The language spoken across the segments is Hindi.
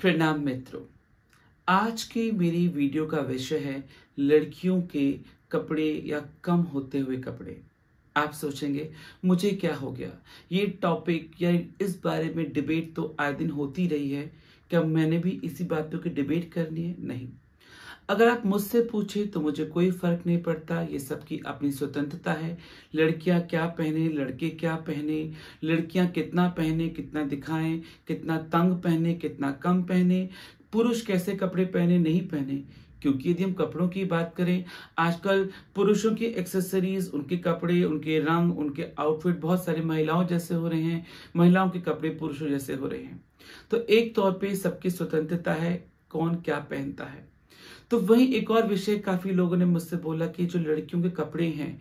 प्रणाम मित्रों। आज की मेरी वीडियो का विषय है लड़कियों के कपड़े या कम होते हुए कपड़े। आप सोचेंगे मुझे क्या हो गया, ये टॉपिक या इस बारे में डिबेट तो आए दिन होती रही है, क्या मैंने भी इसी बातों की डिबेट करनी है? नहीं। अगर आप मुझसे पूछे तो मुझे कोई फर्क नहीं पड़ता, ये सबकी अपनी स्वतंत्रता है। लड़कियां क्या पहने, लड़के क्या पहने, लड़कियां कितना पहने, कितना दिखाएं, कितना तंग पहने, कितना कम पहने, पुरुष कैसे कपड़े पहने नहीं पहने। क्योंकि यदि हम कपड़ों की बात करें, आजकल पुरुषों की एक्सेसरीज, उनके कपड़े, उनके रंग, उनके आउटफिट बहुत सारी महिलाओं जैसे हो रहे हैं, महिलाओं के कपड़े पुरुषों जैसे हो रहे हैं। तो एक तौर पे सबकी स्वतंत्रता है कौन क्या पहनता है। तो वहीं एक और विषय काफी लोगों ने मुझसे बोला कि जो लड़कियों के कपड़े हैं,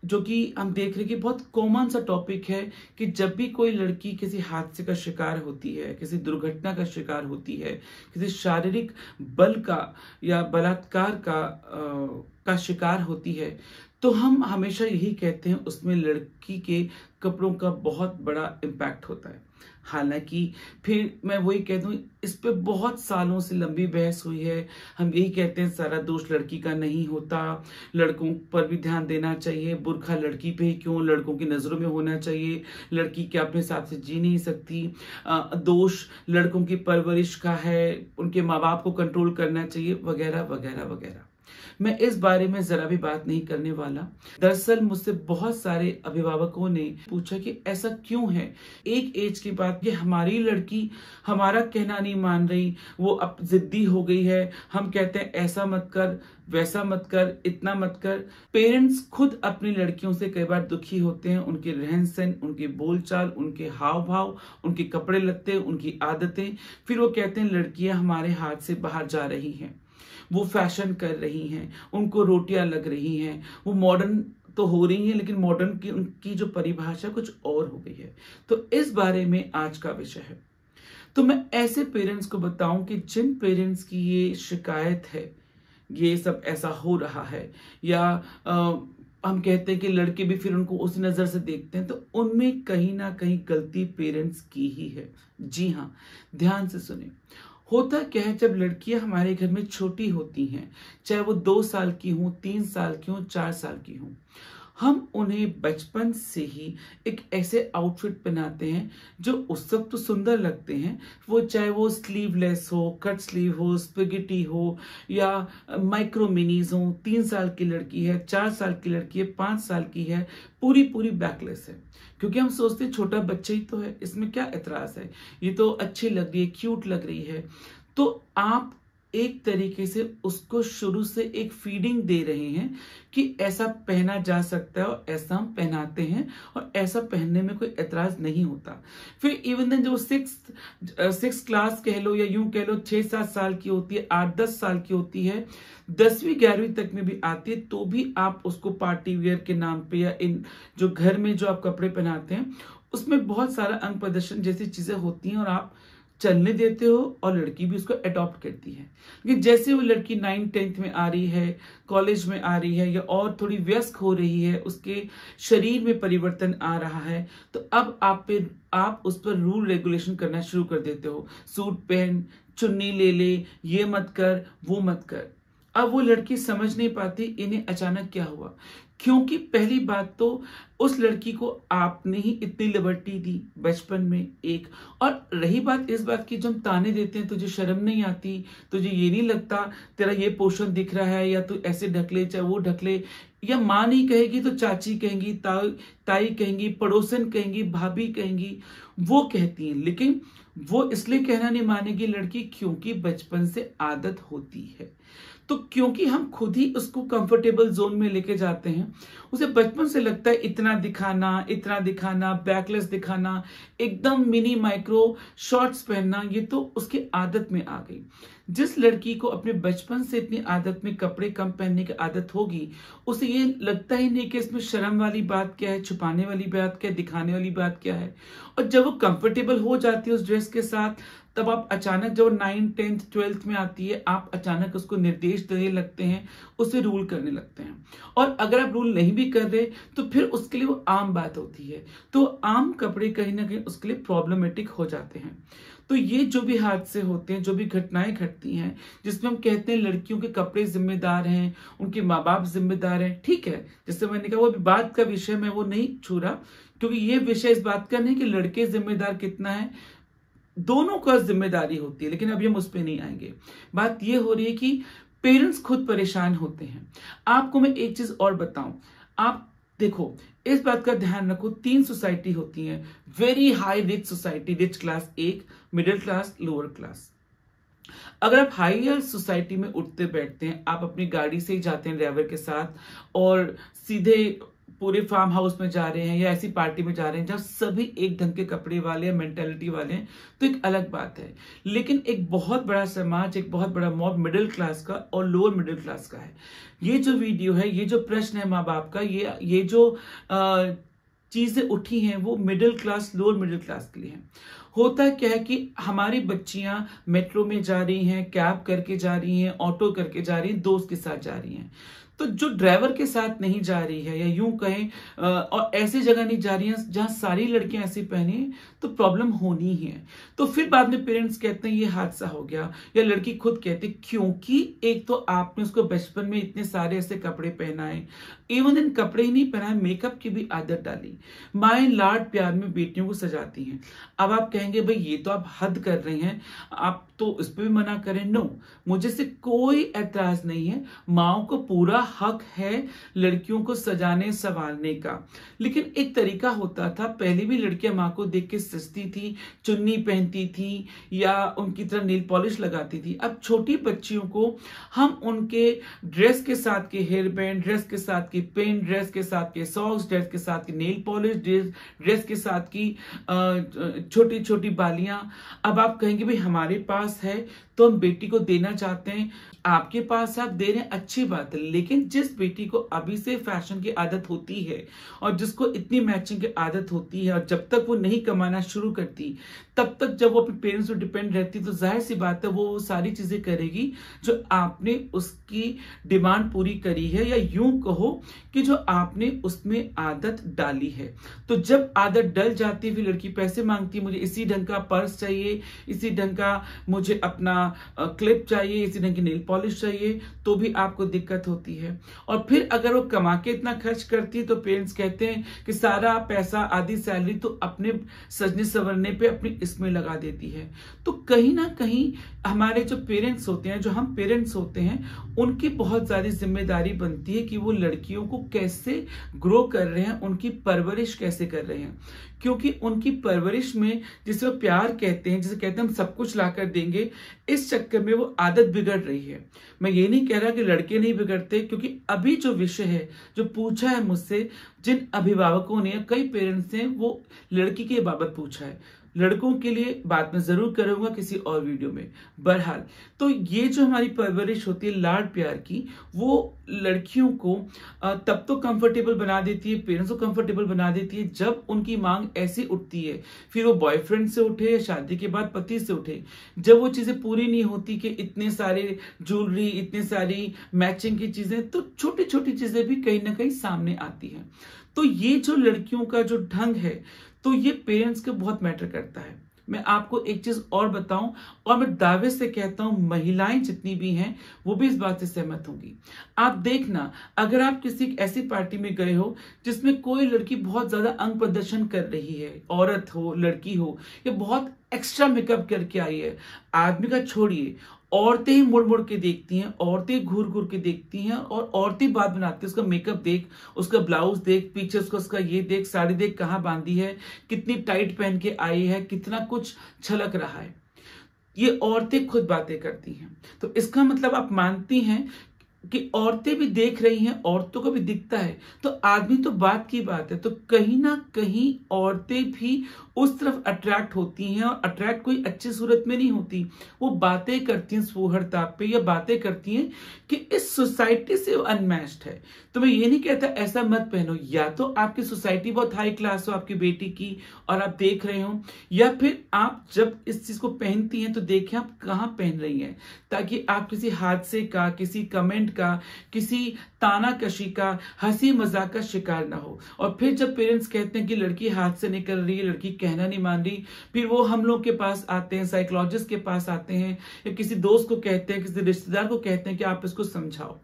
जो कि हम देख रहे हैं कि बहुत कॉमन सा टॉपिक है कि जब भी कोई लड़की किसी हादसे का शिकार होती है, किसी दुर्घटना का शिकार होती है, किसी शारीरिक बल का या बलात्कार का शिकार होती है, तो हम हमेशा यही कहते हैं उसमें लड़की के कपड़ों का बहुत बड़ा इम्पैक्ट होता है। हालांकि फिर मैं वही कह दूं, इस पे बहुत सालों से लंबी बहस हुई है। हम यही कहते हैं सारा दोष लड़की का नहीं होता, लड़कों पर भी ध्यान देना चाहिए, बुर्खा लड़की पे ही क्यों, लड़कों की नजरों में होना चाहिए, लड़की क्या अपने हिसाब से जी नहीं सकती, दोष लड़कों की परवरिश का है, उनके माँ बाप को कंट्रोल करना चाहिए, वगैरह वगैरह वगैरह। मैं इस बारे में जरा भी बात नहीं करने वाला। दरअसल मुझसे बहुत सारे अभिभावकों ने पूछा कि ऐसा क्यों है, एक एज के बाद ये हमारी लड़की हमारा कहना नहीं मान रही, वो अब जिद्दी हो गई है, हम कहते हैं ऐसा मत कर, वैसा मत कर, इतना मत कर। पेरेंट्स खुद अपनी लड़कियों से कई बार दुखी होते हैं, उनके रहन सहन, उनके बोलचाल, उनके हाव भाव, उनके कपड़े लत्ते, उनकी आदतें। फिर वो कहते हैं लड़कियां हमारे हाथ से बाहर जा रही हैं, वो फैशन कर रही हैं, उनको रोटियां लग रही हैं, वो मॉडर्न तो हो रही हैं, लेकिन मॉडर्न की उनकी जो परिभाषा कुछ और हो गई है। तो इस बारे में आज का विषय है। तो मैं ऐसे पेरेंट्स को बताऊं कि जिन पेरेंट्स की ये शिकायत है, ये सब ऐसा हो रहा है, या हम कहते हैं कि लड़के भी फिर उनको उस नजर से देखते हैं, तो उनमें कहीं ना कहीं गलती पेरेंट्स की ही है। जी हाँ, ध्यान से सुने। होता क्या है, जब लड़कियां हमारे घर में छोटी होती हैं, चाहे वो 2 साल की हों, 3 साल की हों, 4 साल की हों, हम उन्हें बचपन से ही एक ऐसे आउटफिट पहनाते हैं जो उस वक्त तो सुंदर लगते हैं, वो चाहे वो स्लीवलेस हो, कट स्लीव हो, स्पेगेटी हो, या माइक्रो मिनीज हो। 3 साल की लड़की है, 4 साल की लड़की है, 5 साल की है, पूरी पूरी बैकलेस है, क्योंकि हम सोचते हैं छोटा बच्चा ही तो है, इसमें क्या एतराज है, ये तो अच्छी लग रही है, क्यूट लग रही है। तो आप एक तरीके से उसको शुरू से एक फीडिंग दे रहे हैं कि ऐसा पहना जा सकता है, और ऐसा हम पहनाते हैं, और ऐसा पहनने में कोई एतराज नहीं होता। फिर इवन देन जो सिक्स क्लास कह लो, या यूं कह लो 6-7 साल की होती है, 8-10 साल की होती है, 10वीं-11वीं तक में भी आती है, तो भी आप उसको पार्टी वेयर के नाम पे, या इन जो घर में जो आप कपड़े पहनाते हैं उसमें बहुत सारा अंग प्रदर्शन जैसी चीजें होती हैं, और आप चलने देते हो, और लड़की भी उसको अडॉप्ट करती है। लेकिन जैसे वो लड़की 9th-10th में आ रही है, कॉलेज में आ रही है, या और थोड़ी व्यस्क हो रही है, उसके शरीर में परिवर्तन आ रहा है, तो अब आप उस पर रूल रेगुलेशन करना शुरू कर देते हो। सूट पहन, चुन्नी ले ले, ये मत कर, वो मत कर। अब वो लड़की समझ नहीं पाती इन्हें अचानक क्या हुआ, क्योंकि पहली बात तो उस लड़की को आपने ही इतनी लिबर्टी दी बचपन में, एक। और रही बात इस बात की, जो हम ताने देते हैं, तुझे शर्म नहीं आती, तुझे ये नहीं लगता, तेरा ये पोर्शन दिख रहा है, या तू ऐसे ढकले, चाहे वो ढकले, या माँ नहीं कहेगी तो चाची कहेंगी, ताई कहेंगी, पड़ोसन कहेंगी, भाभी कहेंगी, वो कहती हैं। लेकिन वो इसलिए कहना नहीं मानेगी लड़की, क्योंकि बचपन से आदत होती है। तो क्योंकि हम खुद ही उसको कंफर्टेबल जोन में लेके जाते हैं, उसे बचपन से लगता है इतना दिखाना, बैकलेस दिखाना, एकदम मिनी माइक्रो शॉर्ट्स पहनना, ये तो उसकी आदत में आ गई। जिस लड़की को अपने बचपन से इतनी आदत में कपड़े कम पहनने की आदत होगी, उसे ये लगता ही नहीं कि इसमें शर्म वाली बात क्या है, छुपाने वाली बात क्या है, दिखाने वाली बात क्या है। और जब वो कंफर्टेबल हो जाती है उस ड्रेस के साथ, तब आप अचानक जब 9th 10th 12th में आती है, आप अचानक उसको निर्देश देने लगते हैं, उसे रूल करने लगते हैं। और अगर आप रूल नहीं भी कर रहे तो फिर उसके लिए वो आम बात होती है। तो आम कपड़े कहीं ना कहीं उसके लिए प्रॉब्लमेटिक हो जाते हैं। तो ये जो भी हादसे होते हैं, जो भी घटनाएं घटती हैं, जिसमें हम कहते हैं लड़कियों के कपड़े जिम्मेदार हैं, उनके माँ बाप जिम्मेदार हैं, ठीक है, जैसे मैंने कहा वो बात का विषय मैं वो नहीं छू रहा, क्योंकि ये विषय इस बात का नहीं कि लड़के जिम्मेदार कितना है, दोनों का जिम्मेदारी होती है, लेकिन अभी हम उस पर नहीं आएंगे। बात ये हो रही है कि पेरेंट्स खुद परेशान होते हैं। आपको मैं एक चीज और बताऊं, आप देखो इस बात का ध्यान रखो, 3 सोसाइटी होती हैं, very high rich society, rich class एक, मिडिल क्लास, लोअर क्लास। अगर आप हायर सोसाइटी में उठते बैठते हैं, आप अपनी गाड़ी से ही जाते हैं ड्राइवर के साथ और सीधे पूरे फार्म हाउस में जा रहे हैं या ऐसी पार्टी में जा रहे हैं जहां सभी एक ढंग के कपड़े वाले या मेंटेलिटी वाले हैं, तो एक अलग बात है। लेकिन एक बहुत बड़ा समाज, एक बहुत बड़ा मॉब मिडिल क्लास का और लोअर मिडिल क्लास का है। ये जो वीडियो है, ये जो प्रश्न है माँ बाप का, ये जो चीजें उठी हैं वो middle class, lower middle class के लिए हैं। होता क्या है कि हमारी बच्चियां मेट्रो में जा रही हैं, कैब करके जा रही हैं, ऑटो करके जा रही हैं, दोस्त के साथ जा रही हैं, तो जो ड्राइवर के साथ नहीं जा रही है, या यूं कहें और ऐसी जगह नहीं जा रही है जहां सारी लड़कियां ऐसी पहनी है, तो प्रॉब्लम होनी ही है। तो फिर बाद में पेरेंट्स कहते हैं ये हादसा हो गया, या लड़की खुद कहती है क्योंकि एक तो आपने उसको बचपन में इतने सारे ऐसे कपड़े पहनाए, इवन इन कपड़े ही नहीं पहनाए, मेकअप की भी आदत डाली। माएं लाड प्यार में बेटियों को सजाती हैं। अब आप कहेंगे भाई ये तो आप हद कर रहे हैं, आप तो इस पर भी मना करें। नो, मुझे से कोई ऐतराज नहीं है, माओ को पूरा हक है लड़कियों को सजाने संवारने का। लेकिन एक तरीका होता था, पहले भी लड़कियां माँ को देख के सजती थी, चुन्नी पहनती थी या उनकी तरह नील पॉलिश लगाती थी। अब छोटी बच्चियों को हम उनके ड्रेस के साथ के हेयर बैंड, ड्रेस के साथ की पेन, ड्रेस के साथ के सॉक्स, ड्रेस के साथ की नेल पॉलिश, ड्रेस के साथ की छोटी छोटी बालियां। अब आप कहेंगे भाई हमारे पास है तो हम बेटी को देना चाहते हैं, आपके पास आप दे रहे हैं, अच्छी बात है। लेकिन जिस बेटी को अभी से फैशन की आदत होती है और जिसको इतनी मैचिंग की आदत होती है, और जब तक वो नहीं कमाना शुरू करती, तब तक जब वो अपने पेरेंट्स पर डिपेंड रहती, तो जाहिर सी बात है वो सारी चीजें करेगी जो आपने उसकी डिमांड पूरी करी है, या यूं कहो कि जो आपने उसमें आदत डाली है। तो जब आदत डल जाती है, फिर लड़की पैसे मांगती है, मुझे इसी ढंग का पर्स चाहिए, इसी ढंग का मुझे अपना क्लिप चाहिए, इसी ढंग की नेल पॉलिश चाहिए, तो भी आपको दिक्कत होती है। और फिर अगर वो कमा के इतना खर्च करती है, तो पेरेंट्स कहते हैं कि सारा पैसा, आधी सैलरी तो अपने सजने संवरने पे अपनी इसमें लगा देती है। तो कहीं ना कहीं हमारे जो पेरेंट्स होते हैं, जो हम पेरेंट्स होते हैं, उनकी बहुत सारी जिम्मेदारी बनती है कि वो लड़कियों को कैसे ग्रो कर रहे हैं, उनकी परवरिश कैसे कर रहे हैं। क्योंकि उनकी परवरिश में, जिसे वो प्यार कहते हैं, जिसे कहते हैं हम सब कुछ लाकर देंगे, इस चक्कर में वो आदत बिगड़ रही है। मैं ये नहीं कह रहा कि लड़के नहीं बिगड़ते, क्योंकि अभी जो विषय है, जो पूछा है मुझसे, जिन अभिभावकों ने, कई पेरेंट्स ने वो लड़की के बाबत पूछा है, लड़कों के लिए बात मैं जरूर करूंगा किसी और वीडियो में। बहरहाल, तो ये जो हमारी परवरिश होती है लाड प्यार की, वो लड़कियों को तब तो कंफर्टेबल बना देती है, पेरेंट्स को कंफर्टेबल बना देती है, जब उनकी मांग ऐसी उठती है, फिर वो बॉयफ्रेंड से उठे या शादी के बाद पति से उठे, जब वो चीजें पूरी नहीं होती कि इतने सारे ज्वेलरी, इतनी सारी मैचिंग की चीजें, तो छोटी छोटी चीजें भी कहीं ना कहीं सामने आती हैं। तो ये जो लड़कियों का जो ढंग है, तो ये पेरेंट्स को बहुत मैटर करता है। मैं आपको एक चीज और बताऊं, और मैं दावे से कहता हूं, महिलाएं जितनी भी हैं वो भी इस बात से सहमत होंगी। आप देखना, अगर आप किसी ऐसी पार्टी में गए हो जिसमें कोई लड़की बहुत ज्यादा अंग प्रदर्शन कर रही है, औरत हो, लड़की हो, या बहुत एक्स्ट्रा मेकअप करके आई है, आदमी का छोड़िए, औरतें ही मुड़ मुड़ के देखती हैं, औरतें घूर घूर के देखती हैं, और औरतें बात बनाती हैं, उसका मेकअप देख, उसका ब्लाउज देख, पीछे उसका ये देख, साड़ी देख कहाँ बांधी है, कितनी टाइट पहन के आई है, कितना कुछ छलक रहा है। ये औरतें खुद बातें करती हैं। तो इसका मतलब आप मानती हैं कि औरतें भी देख रही हैं, औरतों को भी दिखता है, तो आदमी तो बात की बात है। तो कहीं ना कहीं औरतें भी उस तरफ अट्रैक्ट होती हैं, और अट्रैक्ट कोई अच्छी सूरत में नहीं होती, वो बातें करती हैं सौहार्दता पे, या बातें करती हैं कि इस सोसाइटी से अनमैच्ड है। तो मैं ये नहीं कहता ऐसा मत पहनो, या तो आपकी सोसाइटी बहुत हाई क्लास हो आपकी बेटी की और आप देख रहे हो, या फिर आप जब इस चीज को पहनती हैं तो देखें आप कहाँ पहन रही हैं, ताकि आप किसी हादसे का, किसी कमेंट का, किसी तानाकशी का, हंसी मजाक का शिकार ना हो। और फिर जब पेरेंट्स कहते हैं कि लड़की हाथ से निकल रही है, लड़की कहना नहीं मान रही, फिर वो हम लोग के पास आते हैं, साइकोलॉजिस्ट के पास आते हैं, या किसी दोस्त को कहते हैं, किसी रिश्तेदार को कहते हैं कि आप इसको समझाओ।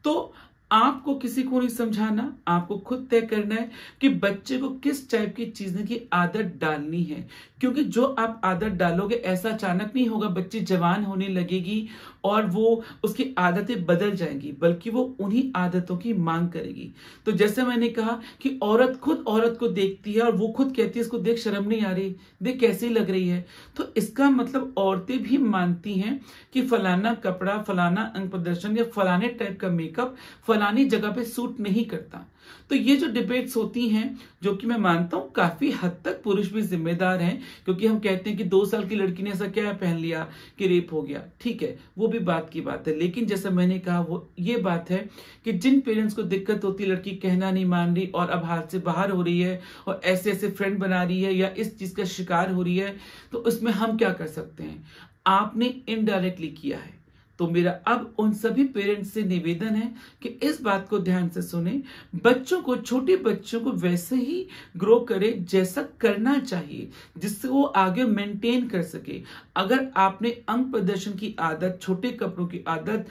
तो आपको किसी को नहीं समझाना, आपको खुद तय करना है कि बच्चे को किस टाइप की चीजें की आदत डालनी है। क्योंकि जो आप आदत डालोगे ऐसा अचानक नहीं होगा, बच्ची जवान होने लगेगी और वो उसकी आदतें बदल जाएंगी, बल्कि वो उन्हीं आदतों की मांग करेगी। तो जैसे मैंने कहा कि औरत खुद औरत को देखती है और वो खुद कहती है इसको देख शर्म नहीं आ रही, देख कैसी लग रही है, तो इसका मतलब औरतें भी मानती हैं कि फलाना कपड़ा, फलाना अंग प्रदर्शन या फलाने टाइप का मेकअप फलानी जगह पे सूट नहीं करता। तो ये जो डिबेट्स होती हैं, जो कि मैं मानता हूं काफी हद तक पुरुष भी जिम्मेदार हैं, क्योंकि हम कहते हैं कि 2 साल की लड़की ने ऐसा क्या पहन लिया कि रेप हो गया, ठीक है, वो भी बात की बात है। लेकिन जैसा मैंने कहा, वो ये बात है कि जिन पेरेंट्स को दिक्कत होती है, लड़की कहना नहीं मान रही और अब हाथ से बाहर हो रही है और ऐसे ऐसे फ्रेंड बना रही है या इस चीज का शिकार हो रही है, तो उसमें हम क्या कर सकते हैं? आपने इनडायरेक्टली किया है। तो मेरा अब उन सभी पेरेंट्स से निवेदन है कि इस बात को ध्यान से सुने, बच्चों को, छोटे बच्चों को वैसे ही ग्रो करे जैसा करना चाहिए, जिससे वो आगे मेंटेन कर सके। अगर आपने अंग प्रदर्शन की आदत, छोटे कपड़ों की आदत,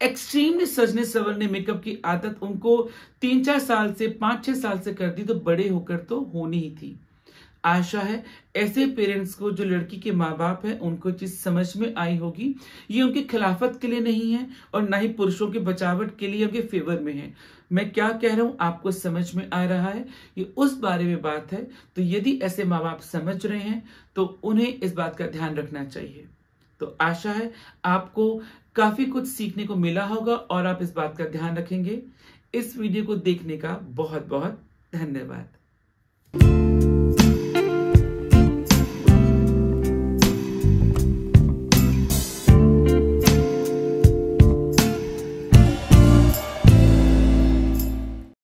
एक्सट्रीमली सजने संवरने मेकअप की आदत उनको 3-4 साल से, 5-6 साल से कर दी, तो बड़े होकर तो होनी ही थी। आशा है ऐसे पेरेंट्स को, जो लड़की के माँ बाप हैं, उनको चीज समझ में आई होगी। ये उनकी खिलाफत के लिए नहीं है और ना ही पुरुषों की बचावट के लिए, उनके फेवर में है। मैं क्या कह रहा हूं आपको समझ में आ रहा है, ये उस बारे में बात है। तो यदि ऐसे माँ बाप समझ रहे हैं तो उन्हें इस बात का ध्यान रखना चाहिए। तो आशा है आपको काफी कुछ सीखने को मिला होगा और आप इस बात का ध्यान रखेंगे। इस वीडियो को देखने का बहुत बहुत धन्यवाद।